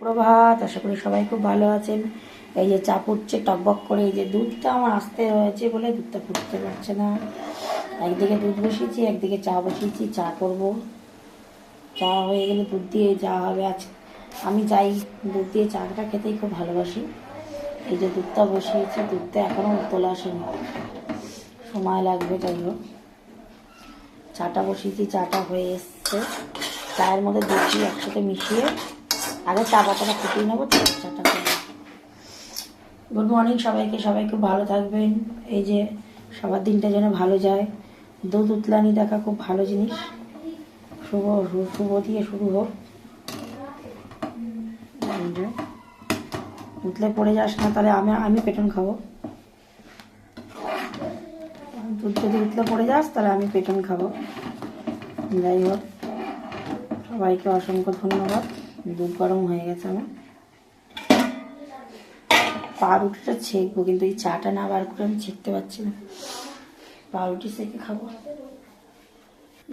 সুপ্রভাত, আশা করি সবাই খুব ভালো আছেন। এই যে চা ফুটছে টকবক করে, এই যে দুধটা আমার আসতে হয়েছে বলে দুধটা ফুটতে পারছে না। একদিকে দুধ বসিয়েছি, একদিকে চা বসিয়েছি, চা করব। চা হয়ে গেলে দুধ দিয়ে চা হবে। আজ আমি যাই দুধ দিয়ে চাটা খেতেই খুব ভালোবাসি। এই যে দুধটা বসিয়েছি, দুধটা এখনও উতলা আসেনি, সময় লাগবে। যাই হোক, চাটা বসিয়েছি, চাটা হয়ে এসছে। চায়ের মধ্যে দুধ দিয়ে একসাথে মিশিয়ে আগে চা পাতাটা ফুটিয়ে নেবো, চাটা করবো। গুড মর্নিং সবাইকে, সবাই খুব ভালো থাকবেন। এই যে সবার দিনটা যেন ভালো যায়। দুধ উতলানি দেখা খুব ভালো জিনিস। শুভ শুভ দিয়ে শুরু হোক। উতলে পড়ে যাস না, তাহলে আমি পেটন খাবো। দুধ যদি উতলে পড়ে যাস তাহলে আমি পেটন খাবো। যাই হোক, সবাইকে অসংখ্য ধন্যবাদ। দুধ গরম হয়ে গেছে আমার। পাউরুটিটা ছেঁকবো, কিন্তু এই চাটা না বার করে আমি ছেঁকতে পারছি না। পাউরুটি সেঁকে খাবো।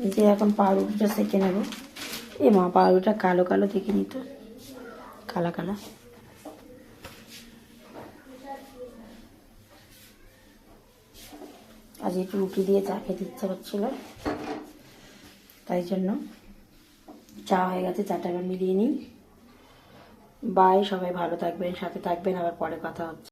এই যে এখন পাউরুটিটা সেঁকে নেব। এ মা, পাউরুটিটা কালো কালো দেখে নিত, কালা কালা। আজ একটু রুটি দিয়ে চা খেতে ইচ্ছা করছিল, তাই জন্য চা হয়ে গেছে, চাটা এবার মিলিয়ে নিই। বাই, সবাই ভালো থাকবেন, সাথে থাকবেন, আবার পরে কথা হচ্ছে।